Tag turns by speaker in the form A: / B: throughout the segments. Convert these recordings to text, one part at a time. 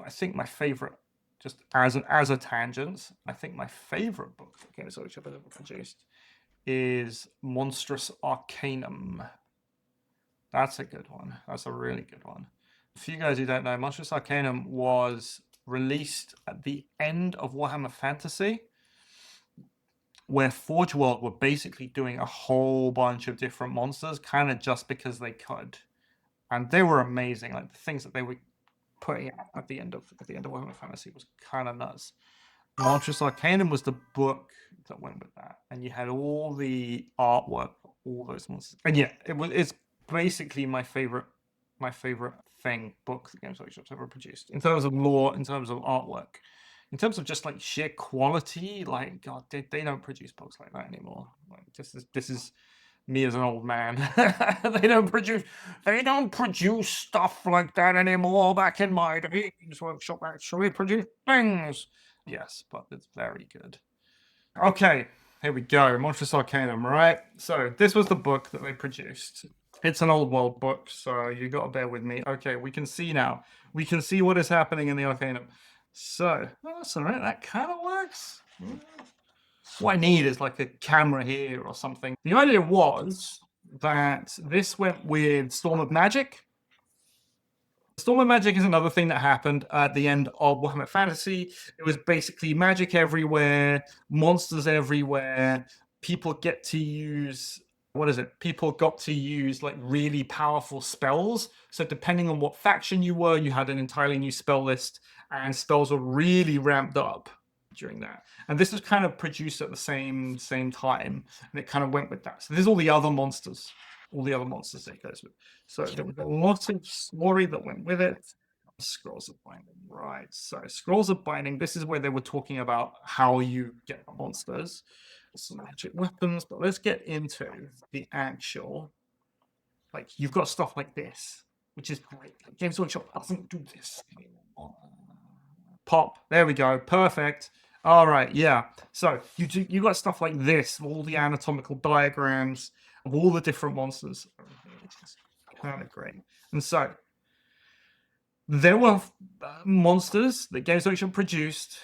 A: But I think my favorite, just as a tangent, I think my favorite book that Games Workshop have ever produced is Monstrous Arcanum. That's a good one. That's a really good one. For you guys who don't know, Monstrous Arcanum was released at the end of Warhammer Fantasy, where Forge World were basically doing a whole bunch of different monsters, kind of just because they could, and they were amazing. Like the things that they were putting out at the end of Warhammer Fantasy was kind of nuts. Monstrous Arcanum was the book that went with that, and you had all the artwork for all those monsters. And yeah, it's basically my favorite book that Games Workshop's ever produced in terms of lore, in terms of artwork, in terms of just like sheer quality. Like God, they don't produce books like that anymore. Like this is me as an old man. they don't produce stuff like that anymore. Back in my day, Games Workshop actually produced things. Yes, but it's very good. Okay, here we go. Monstrous Arcanum, right? So this was the book that they produced. It's an old world book, so you got to bear with me. Okay, we can see now. We can see what is happening in the Arcanum. So, that's all right. That kind of works. What I need is like a camera here or something. The idea was that this went with Storm of Magic. Storm of Magic is another thing that happened at the end of Warhammer Fantasy. It was basically magic everywhere, monsters everywhere. People get to use, People got to use like really powerful spells. So depending on what faction you were, you had an entirely new spell list, and spells were really ramped up during that. And this was kind of produced at the same time, and it kind of went with that. So there's all the other monsters that it goes with. So there was a lot of story that went with it. Scrolls of Binding, right? So Scrolls of Binding, this is where they were talking about how you get the monsters, some magic weapons, but let's get into the actual, like, you've got stuff like this, which is great. Games Workshop doesn't do this anymore. Pop, there we go, perfect. All right, yeah. So you got stuff like this, all the anatomical diagrams of all the different monsters, which is kind of great. And so there were monsters that Games Workshop produced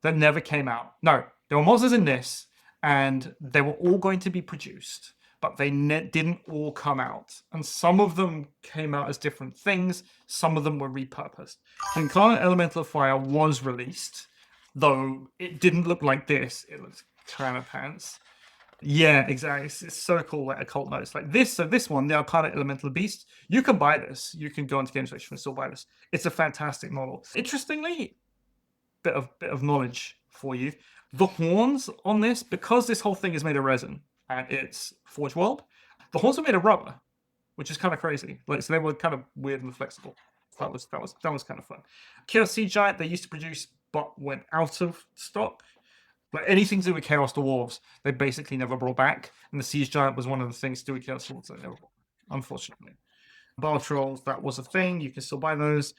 A: that never came out. No, there were monsters in this, and they were all going to be produced, but they didn't all come out. And some of them came out as different things. Some of them were repurposed. Incarnate Elemental of Fire was released, though it didn't look like this. It looks kind of pants. Yeah, exactly. It's so cool, like occult notes like this. So this one, the Arcanum Elemental Beast, you can buy this. You can go into Games Workshop and still buy this. It's a fantastic model. Interestingly, bit of knowledge for you. The horns on this, because this whole thing is made of resin and it's Forge World, the horns are made of rubber, which is kind of crazy. Like, so they were kind of weird and flexible. That was kind of fun. Chaos Sea Giant they used to produce but went out of stock. But anything to do with Chaos Dwarves, they basically never brought back. And the Siege Giant was one of the things to do with Chaos Dwarves they never brought back, unfortunately. Bar Trolls, that was a thing. You can still buy those.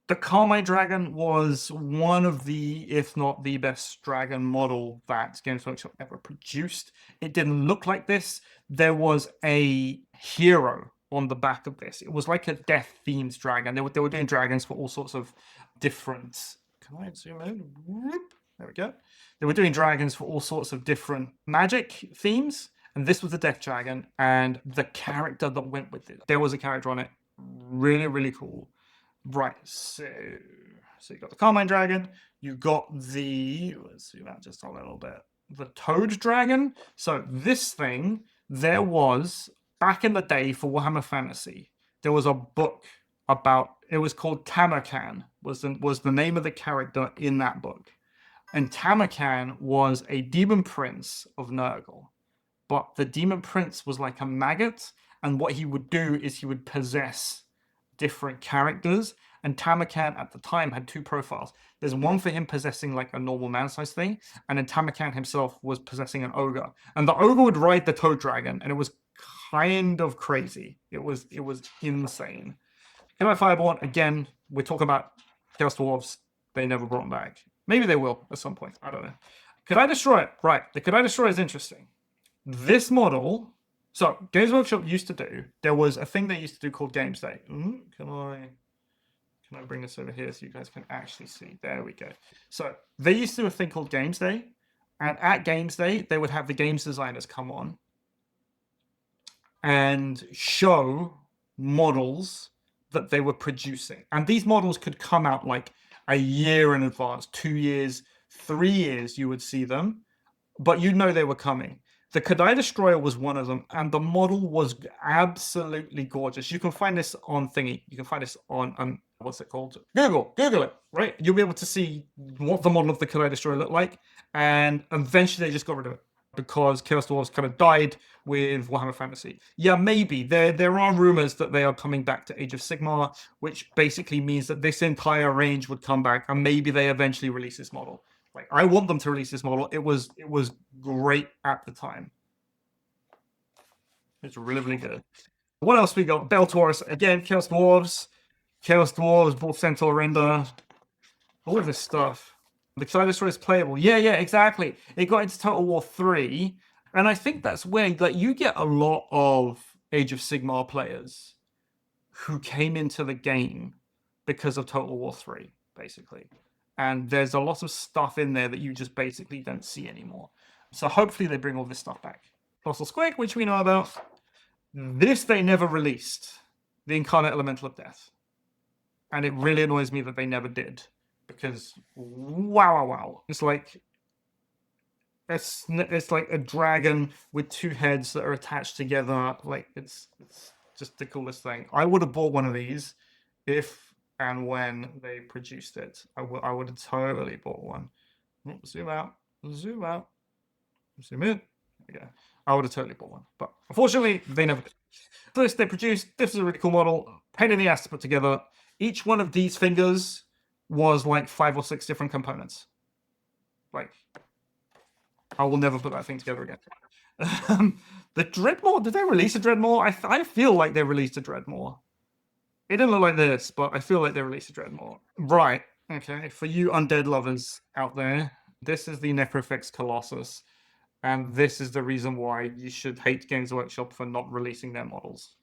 A: The Carmine Dragon was one of the, if not the best dragon model that Games Workshop ever produced. It didn't look like this. There was a hero on the back of this. It was like a death-themed dragon. They were doing dragons for all sorts of different... Can I zoom in? Whoop. There we go. They were doing dragons for all sorts of different magic themes, and this was the Death Dragon, and the character that went with it. There was a character on it. Really, really cool. Right, so you got the Carmine Dragon, you got the, let's zoom out just a little bit, the Toad Dragon. So this thing, there was, back in the day for Warhammer Fantasy, there was a book about, it was called Tamarkan, was the name of the character in that book. And Tamarkan was a demon prince of Nurgle. But the demon prince was like a maggot, and what he would do is he would possess different characters. And Tamarkan at the time had two profiles. There's one for him possessing like a normal man-sized thing, and then Tamarkan himself was possessing an ogre. And the ogre would ride the Toad Dragon, and it was kind of crazy. It was insane. Kadai Fireborn, again, we're talking about Chaos Dwarves. They never brought them back. Maybe they will at some point. I don't know. Kadai Destroyer, right. The Kadai Destroyer is interesting. This model, so Games Workshop used to do, there was a thing they used to do called Games Day. Can I'll bring this over here so you guys can actually see. There we go. So they used to do a thing called Games Day. And at Games Day, they would have the games designers come on and show models that they were producing. And these models could come out like a year in advance, 2 years, 3 years, you would see them, but you know they were coming. The Kadai Destroyer was one of them, and the model was absolutely gorgeous. You can find this on thingy. You can find this on what's it called? Google it, right? You'll be able to see what the model of the Kadai Destroyer looked like, and eventually they just got rid of it because Chaos Dwarfs kind of died with Warhammer Fantasy. Yeah, maybe. There are rumors that they are coming back to Age of Sigmar, which basically means that this entire range would come back, and maybe they eventually release this model. Like, I want them to release this model. It was great at the time. It's really, really good. What else we got? Bell Taurus. Again, Chaos Dwarves, Bull Centaur Render. All of this stuff. The Kadai Destroyer is playable. Yeah, exactly. It got into Total War 3, and I think that's where like you get a lot of Age of Sigmar players who came into the game because of Total War 3, basically. And there's a lot of stuff in there that you just basically don't see anymore. So hopefully they bring all this stuff back. Colossal Squig, which we know about. This they never released. The Incarnate Elemental of Death. And it really annoys me that they never did. Because, wow. It's like a dragon with 2 heads that are attached together. Like, it's just the coolest thing. I would have bought one of these if and when they produced it. I would have totally bought one. Zoom out. Zoom in. Yeah, I would have totally bought one. But unfortunately, they never did. This they produced. This is a really cool model. Pain in the ass to put together. Each one of these fingers was like 5 or 6 different components. Like, I will never put that thing together again. The Dreadmore, did they release a Dreadmore? I feel like they released a Dreadmore. It didn't look like this, but I feel like they released a Dreadmore. Right, okay. For you undead lovers out there, this is the Necrox Colossus. And this is the reason why you should hate Games Workshop for not releasing their models.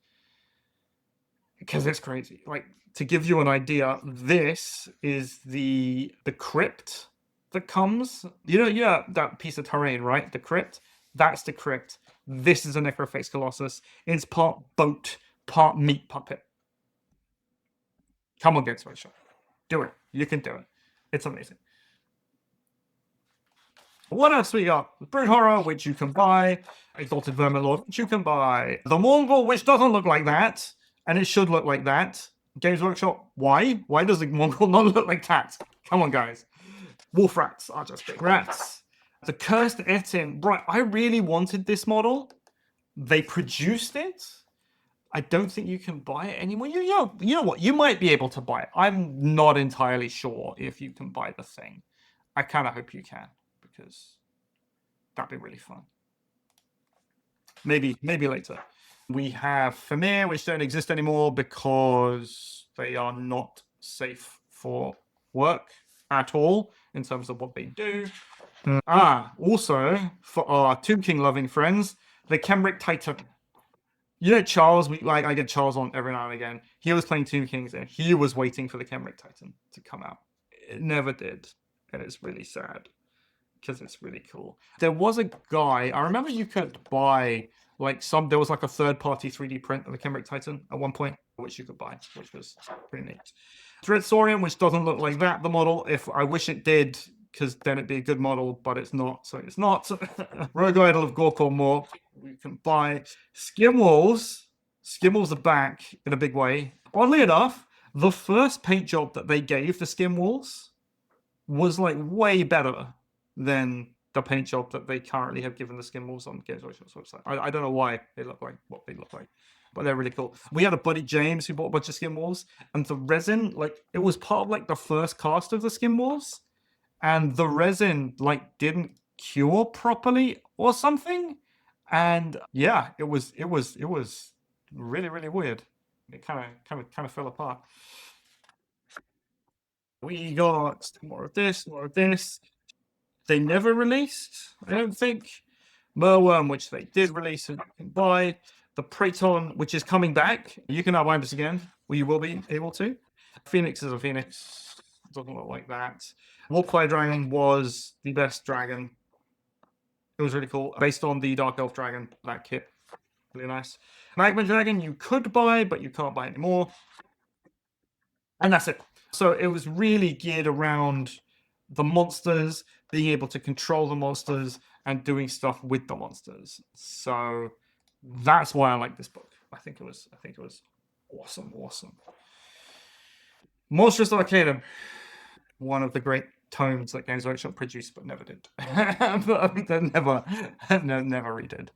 A: Because it's crazy. Like, to give you an idea, this is the crypt that comes. Yeah, that piece of terrain, right? The crypt. That's the crypt. This is a Necrox Colossus. It's part boat, part meat puppet. Come on, Games Workshop. Do it. You can do it. It's amazing. What else we got? Brood Horror, which you can buy. Exalted Verminlord, which you can buy. The Mongol, which doesn't look like that. And it should look like that. Games Workshop, why? Why does the Mongol not look like that? Come on, guys. Wolf rats are just big rats. The Cursed Etin. Right, I really wanted this model. They produced it. I don't think you can buy it anymore. You know what? You might be able to buy it. I'm not entirely sure if you can buy the thing. I kind of hope you can, because that'd be really fun. Maybe later. We have Famir, which don't exist anymore because they are not safe for work at all in terms of what they do. Also, for our Tomb King loving friends, the Kendrick Titan. You know, Charles, I get Charles on every now and again. He was playing Tomb Kings and he was waiting for the Kendrick Titan to come out. It never did. And it's really sad because it's really cool. There was a guy, I remember you could buy there was like a third-party 3D print of the Kendrick Titan at one point, which you could buy, which was pretty neat. Threadsorium, which doesn't look like that, the model. I wish it did, because then it'd be a good model, but it's not, so it's not. Rogue Idol of Gorkor Morph, we can buy. Skim Walls. Skim Walls are back in a big way. Oddly enough, the first paint job that they gave the Skim Walls was like way better than the paint job that they currently have given the Skim Walls on Games Workshop's website. I don't know why they look like what they look like, but they're really cool. We had a buddy, James, who bought a bunch of Skim Walls, and the resin, it was part of the first cast of the Skim Walls, and the resin didn't cure properly or something, and yeah, it was really, really weird. It kind of fell apart. We got more of this. They never released, I don't think. Merworm, which they did release, and you can buy. The Praeton, which is coming back. You can now buy this again, or you will be able to. Phoenix is a phoenix. It doesn't look like that. Wolfire Dragon was the best dragon. It was really cool. Based on the Dark Elf Dragon, that kit. Really nice. Magma Dragon you could buy, but you can't buy anymore. And that's it. So it was really geared around the monsters, being able to control the monsters, and doing stuff with the monsters. So that's why I like this book. I think it was awesome. Monstrous Arcanum, one of the great tomes that Games Workshop produced but never did. But never redid.